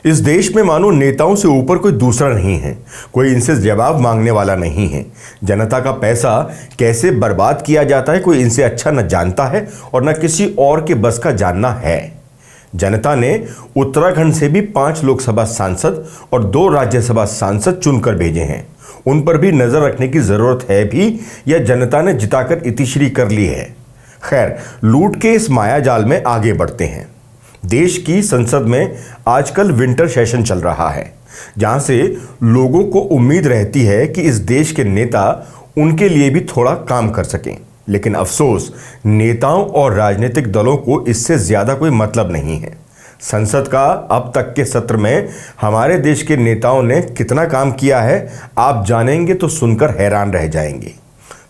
इस देश में मानो नेताओं से ऊपर कोई दूसरा नहीं है, कोई इनसे जवाब मांगने वाला नहीं है। जनता का पैसा कैसे बर्बाद किया जाता है कोई इनसे अच्छा न जानता है और न किसी और के बस का जानना है। जनता ने उत्तराखंड से भी 5 लोकसभा सांसद और 2 राज्यसभा सांसद चुनकर भेजे हैं। उन पर भी नजर रखने की जरूरत है भी या जनता ने जिताकर इतिश्री कर ली है। खैर, लूट के इस मायाजाल में आगे बढ़ते हैं। देश की संसद में आजकल विंटर सेशन चल रहा है, जहां से लोगों को उम्मीद रहती है कि इस देश के नेता उनके लिए भी थोड़ा काम कर सकें। लेकिन अफसोस, नेताओं और राजनीतिक दलों को इससे ज्यादा कोई मतलब नहीं है। संसद का अब तक के सत्र में हमारे देश के नेताओं ने कितना काम किया है, आप जानेंगे तो सुनकर हैरान रह जाएंगे।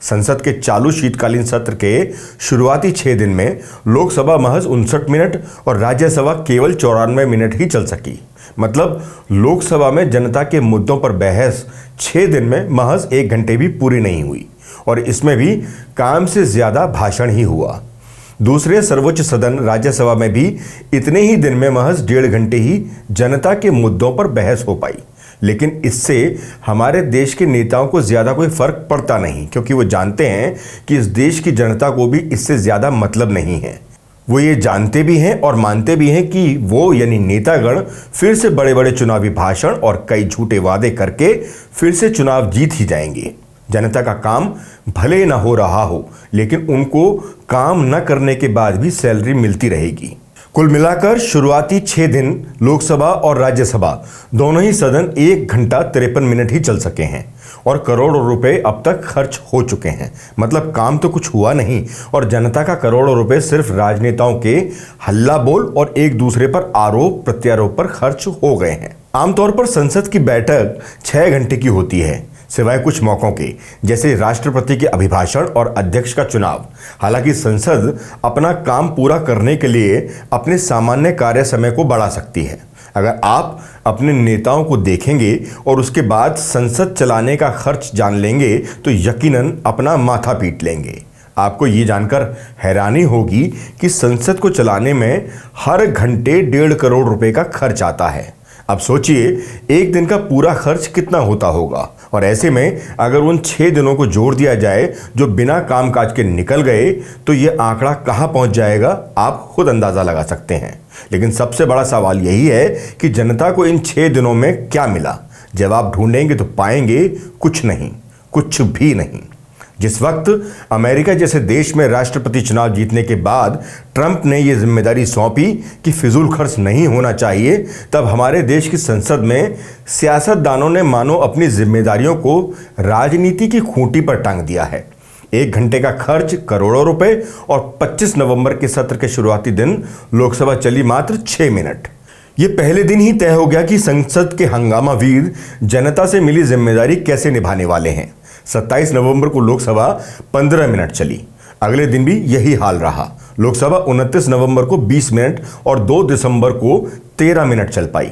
संसद के चालू शीतकालीन सत्र के शुरुआती 6 दिन में लोकसभा महज 59 मिनट और राज्यसभा केवल 94 मिनट ही चल सकी। मतलब लोकसभा में जनता के मुद्दों पर बहस 6 दिन में महज 1 घंटे भी पूरी नहीं हुई और इसमें भी काम से ज्यादा भाषण ही हुआ। दूसरे सर्वोच्च सदन राज्यसभा में भी इतने ही दिन में महज 1.5 घंटे ही जनता के मुद्दों पर बहस हो पाई। लेकिन इससे हमारे देश के नेताओं को ज्यादा कोई फर्क पड़ता नहीं, क्योंकि वो जानते हैं कि इस देश की जनता को भी इससे ज्यादा मतलब नहीं है। वो ये जानते भी हैं और मानते भी हैं कि वो यानी नेतागण फिर से बड़े बड़े चुनावी भाषण और कई झूठे वादे करके फिर से चुनाव जीत ही जाएंगे। जनता का काम भले न हो रहा हो, लेकिन उनको काम न करने के बाद भी सैलरी मिलती रहेगी। कुल मिलाकर शुरुआती 6 दिन लोकसभा और राज्यसभा दोनों ही सदन 1 घंटा 53 मिनट ही चल सके हैं और करोड़ों रुपए अब तक खर्च हो चुके हैं। मतलब काम तो कुछ हुआ नहीं और जनता का करोड़ों रुपए सिर्फ राजनेताओं के हल्ला बोल और एक दूसरे पर आरोप प्रत्यारोप पर खर्च हो गए हैं। आमतौर पर संसद की बैठक 6 घंटे की होती है, सिवाय कुछ मौकों के, जैसे राष्ट्रपति के अभिभाषण और अध्यक्ष का चुनाव। हालांकि संसद अपना काम पूरा करने के लिए अपने सामान्य कार्य समय को बढ़ा सकती है। अगर आप अपने नेताओं को देखेंगे और उसके बाद संसद चलाने का खर्च जान लेंगे तो यकीनन अपना माथा पीट लेंगे। आपको ये जानकर हैरानी होगी कि संसद को चलाने में हर घंटे 1.5 करोड़ रुपए का खर्च आता है। अब सोचिए, एक दिन का पूरा खर्च कितना होता होगा। और ऐसे में अगर उन 6 दिनों को जोड़ दिया जाए जो बिना कामकाज के निकल गए तो ये आंकड़ा कहां पहुंच जाएगा, आप खुद अंदाजा लगा सकते हैं। लेकिन सबसे बड़ा सवाल यही है कि जनता को इन 6 दिनों में क्या मिला। जवाब ढूंढेंगे तो पाएंगे कुछ नहीं, कुछ भी नहीं। जिस वक्त अमेरिका जैसे देश में राष्ट्रपति चुनाव जीतने के बाद ट्रंप ने यह जिम्मेदारी सौंपी कि फिजूल खर्च नहीं होना चाहिए, तब हमारे देश की संसद में सियासतदानों ने मानो अपनी जिम्मेदारियों को राजनीति की खूंटी पर टांग दिया है। 1 घंटे का खर्च करोड़ों रुपए और 25 नवंबर के सत्र के शुरुआती दिन लोकसभा चली मात्र 6 मिनट। ये पहले दिन ही तय हो गया कि संसद के हंगामा वीर जनता से मिली जिम्मेदारी कैसे निभाने वाले हैं। 27 नवंबर को लोकसभा 15 मिनट चली, अगले दिन भी यही हाल रहा। लोकसभा 29 नवंबर को 20 मिनट और 2 दिसंबर को 13 मिनट चल पाई।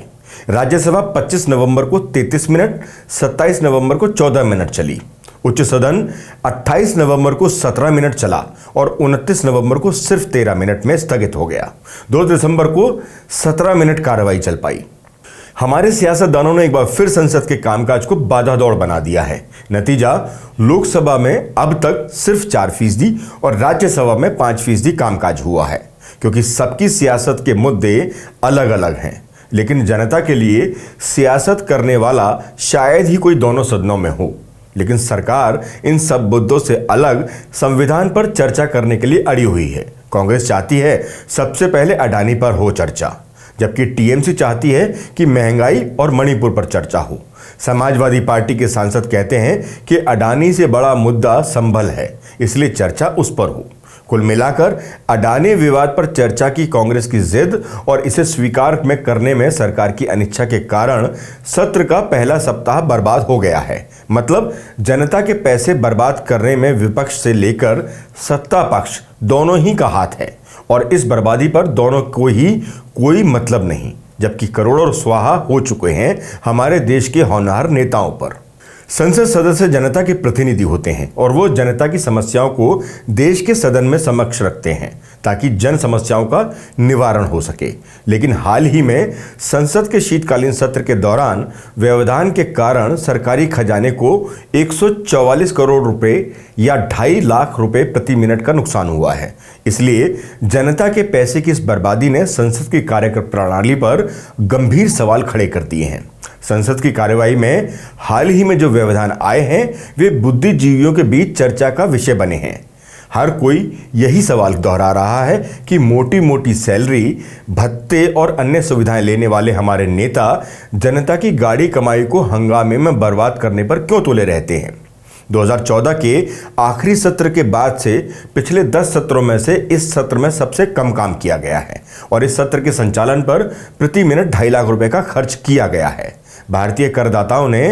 राज्यसभा 25 नवंबर को 33 मिनट, 27 नवंबर को 14 मिनट चली। उच्च सदन 28 नवंबर को 17 मिनट चला और 29 नवंबर को सिर्फ 13 मिनट में स्थगित हो गया। 2 दिसंबर को 17 मिनट कार्रवाई चल पाई। हमारे सियासतदानों ने एक बार फिर संसद के कामकाज को बाधा दौड़ बना दिया है। नतीजा, लोकसभा में अब तक सिर्फ 4% और राज्यसभा में 5% कामकाज हुआ है, क्योंकि सबकी सियासत के मुद्दे अलग अलग हैं। लेकिन जनता के लिए सियासत करने वाला शायद ही कोई दोनों सदनों में हो। लेकिन सरकार इन सब मुद्दों से अलग संविधान पर चर्चा करने के लिए अड़ी हुई है। कांग्रेस चाहती है सबसे पहले अडानी पर हो चर्चा, जबकि टीएमसी चाहती है कि महंगाई और मणिपुर पर चर्चा हो। समाजवादी पार्टी के सांसद कहते हैं कि अडानी से बड़ा मुद्दा संभल है, इसलिए चर्चा उस पर हो। कुल मिलाकर अडानी विवाद पर चर्चा की कांग्रेस की जिद और इसे स्वीकार में करने में सरकार की अनिच्छा के कारण सत्र का पहला सप्ताह बर्बाद हो गया है। मतलब जनता के पैसे बर्बाद करने में विपक्ष से लेकर सत्ता पक्ष दोनों ही का हाथ है और इस बर्बादी पर दोनों को ही कोई मतलब नहीं, जबकि करोड़ों स्वाहा हो चुके हैं हमारे देश के होनहार नेताओं पर। संसद सदस्य जनता के प्रतिनिधि होते हैं और वो जनता की समस्याओं को देश के सदन में समक्ष रखते हैं ताकि जन समस्याओं का निवारण हो सके। लेकिन हाल ही में संसद के शीतकालीन सत्र के दौरान व्यवधान के कारण सरकारी खजाने को 144 करोड़ रुपए या 2.5 लाख रुपए प्रति मिनट का नुकसान हुआ है। इसलिए जनता के पैसे की इस बर्बादी ने संसद की कार्य प्रणाली पर गंभीर सवाल खड़े कर दिए हैं। संसद की कार्यवाही में हाल ही में जो व्यवधान आए हैं वे बुद्धिजीवियों के बीच चर्चा का विषय बने हैं। हर कोई यही सवाल दोहरा रहा है कि मोटी मोटी सैलरी, भत्ते और अन्य सुविधाएं लेने वाले हमारे नेता जनता की गाड़ी कमाई को हंगामे में बर्बाद करने पर क्यों तुले रहते हैं। 2014 के आखिरी सत्र के बाद से पिछले 10 सत्रों में से इस सत्र में सबसे कम काम किया गया है और इस सत्र के संचालन पर प्रति मिनट 2.5 लाख रुपए का खर्च किया गया है। भारतीय करदाताओं ने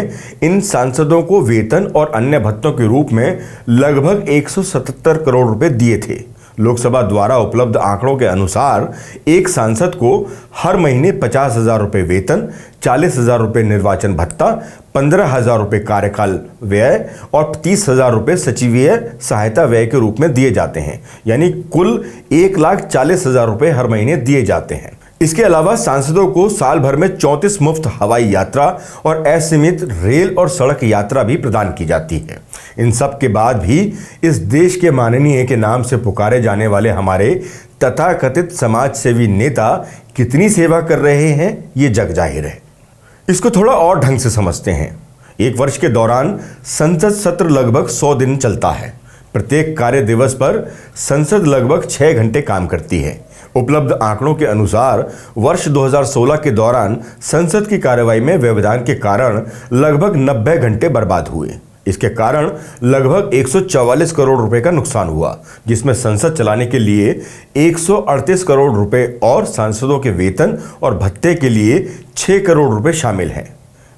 इन सांसदों को वेतन और अन्य भत्तों के रूप में लगभग 177 करोड़ रुपए दिए थे। लोकसभा द्वारा उपलब्ध आंकड़ों के अनुसार एक सांसद को हर महीने 50,000 रुपये वेतन, 40,000 रुपये निर्वाचन भत्ता, 15,000 रुपये कार्यकाल व्यय और 30,000 रुपये सचिवीय सहायता व्यय के रूप में दिए जाते हैं। यानी कुल 1,40,000 रुपये हर महीने दिए जाते हैं। इसके अलावा सांसदों को साल भर में 34 मुफ्त हवाई यात्रा और असीमित रेल और सड़क यात्रा भी प्रदान की जाती है। इन सब के बाद भी इस देश के माननीय के नाम से पुकारे जाने वाले हमारे तथाकथित समाज सेवी नेता कितनी सेवा कर रहे हैं ये जग जाहिर है। इसको थोड़ा और ढंग से समझते हैं। एक वर्ष के दौरान संसद सत्र लगभग 100 दिन चलता है। प्रत्येक कार्य दिवस पर संसद लगभग 6 घंटे काम करती है। उपलब्ध आंकड़ों के अनुसार वर्ष 2016 के दौरान संसद की कार्यवाही में व्यवधान के कारण लगभग 90 घंटे बर्बाद हुए। इसके कारण लगभग 144 करोड़ रुपए का नुकसान हुआ, जिसमें संसद चलाने के लिए 138 करोड़ रुपए और सांसदों के वेतन और भत्ते के लिए 6 करोड़ रुपए शामिल हैं।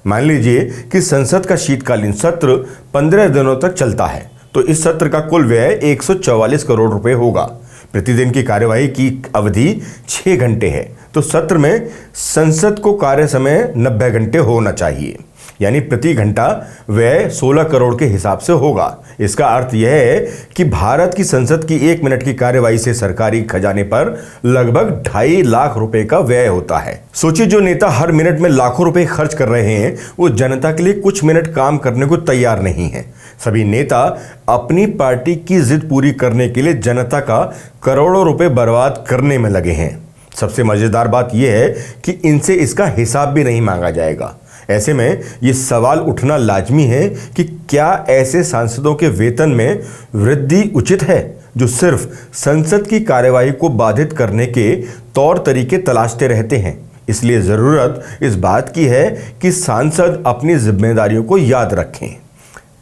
मान लीजिए कि संसद का शीतकालीन सत्र 15 दिनों तक चलता है तो इस सत्र का कुल व्यय 144 करोड़ रुपए होगा। प्रतिदिन की कार्यवाही की अवधि 6 घंटे है तो सत्र में संसद को कार्य समय 90 घंटे होना चाहिए, यानी प्रति घंटा व्यय 16 करोड़ के हिसाब से होगा। इसका अर्थ यह है कि भारत की संसद की 1 मिनट की कार्यवाही से सरकारी खजाने पर लगभग 2.5 लाख रुपए का व्यय होता है। सोचिए, जो नेता हर मिनट में लाखों रुपए खर्च कर रहे हैं वो जनता के लिए कुछ मिनट काम करने को तैयार नहीं है। सभी नेता अपनी पार्टी की जिद पूरी करने के लिए जनता का करोड़ों रुपए बर्बाद करने में लगे हैं। सबसे मजेदार बात यह है कि इनसे इसका हिसाब भी नहीं मांगा जाएगा। ऐसे में ये सवाल उठना लाजमी है कि क्या ऐसे सांसदों के वेतन में वृद्धि उचित है जो सिर्फ संसद की कार्यवाही को बाधित करने के तौर तरीके तलाशते रहते हैं। इसलिए जरूरत इस बात की है कि सांसद अपनी जिम्मेदारियों को याद रखें।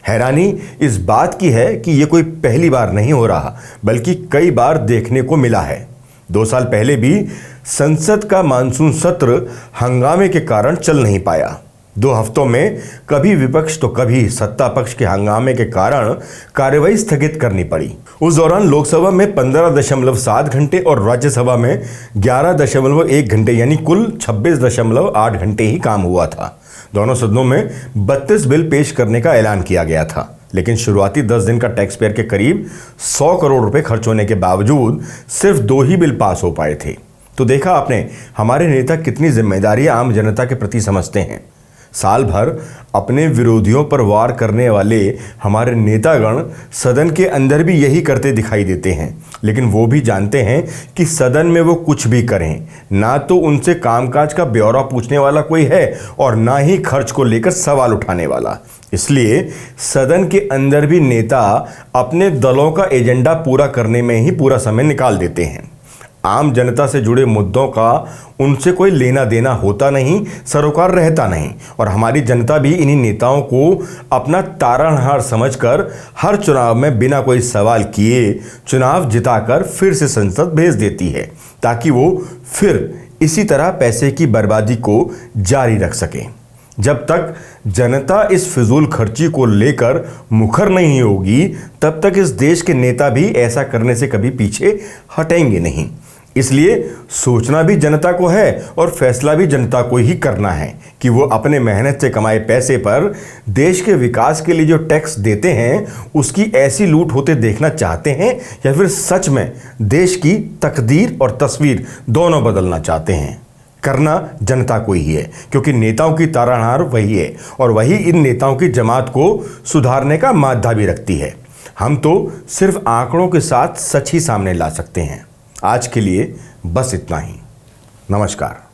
हैरानी इस बात की है कि यह कोई पहली बार नहीं हो रहा, बल्कि कई बार देखने को मिला है। 2 साल पहले भी संसद का मानसून सत्र हंगामे के कारण चल नहीं पाया। 2 हफ्तों में कभी विपक्ष तो कभी सत्ता पक्ष के हंगामे के कारण कार्यवाही स्थगित करनी पड़ी। उस दौरान लोकसभा में 15.7 घंटे और राज्यसभा में 11.1 घंटे यानी कुल 26.8 घंटे ही काम हुआ था। दोनों सदनों में 32 बिल पेश करने का ऐलान किया गया था, लेकिन शुरुआती 10 दिन का टैक्स पेयर के करीब 100 करोड़ रुपए खर्च होने के बावजूद सिर्फ 2 ही बिल पास हो पाए थे। तो देखा आपने, हमारे नेता कितनी जिम्मेदारी आम जनता के प्रति समझते हैं। साल भर अपने विरोधियों पर वार करने वाले हमारे नेतागण सदन के अंदर भी यही करते दिखाई देते हैं, लेकिन वो भी जानते हैं कि सदन में वो कुछ भी करें, ना तो उनसे कामकाज का ब्यौरा पूछने वाला कोई है और ना ही खर्च को लेकर सवाल उठाने वाला। इसलिए सदन के अंदर भी नेता अपने दलों का एजेंडा पूरा करने में ही पूरा समय निकाल देते हैं। आम जनता से जुड़े मुद्दों का उनसे कोई लेना देना होता नहीं, सरोकार रहता नहीं और हमारी जनता भी इन्हीं नेताओं को अपना तारणहार समझकर हर चुनाव में बिना कोई सवाल किए चुनाव जिताकर फिर से संसद भेज देती है, ताकि वो फिर इसी तरह पैसे की बर्बादी को जारी रख सके। जब तक जनता इस फिजूल खर्ची को लेकर मुखर नहीं होगी, तब तक इस देश के नेता भी ऐसा करने से कभी पीछे हटेंगे नहीं। इसलिए सोचना भी जनता को है और फैसला भी जनता को ही करना है कि वो अपने मेहनत से कमाए पैसे पर देश के विकास के लिए जो टैक्स देते हैं उसकी ऐसी लूट होते देखना चाहते हैं या फिर सच में देश की तकदीर और तस्वीर दोनों बदलना चाहते हैं। करना जनता को ही है, क्योंकि नेताओं की तारनहार वही है और वही इन नेताओं की जमात को सुधारने का मादा भी रखती है। हम तो सिर्फ आंकड़ों के साथ सच ही सामने ला सकते हैं। आज के लिए बस इतना ही। नमस्कार।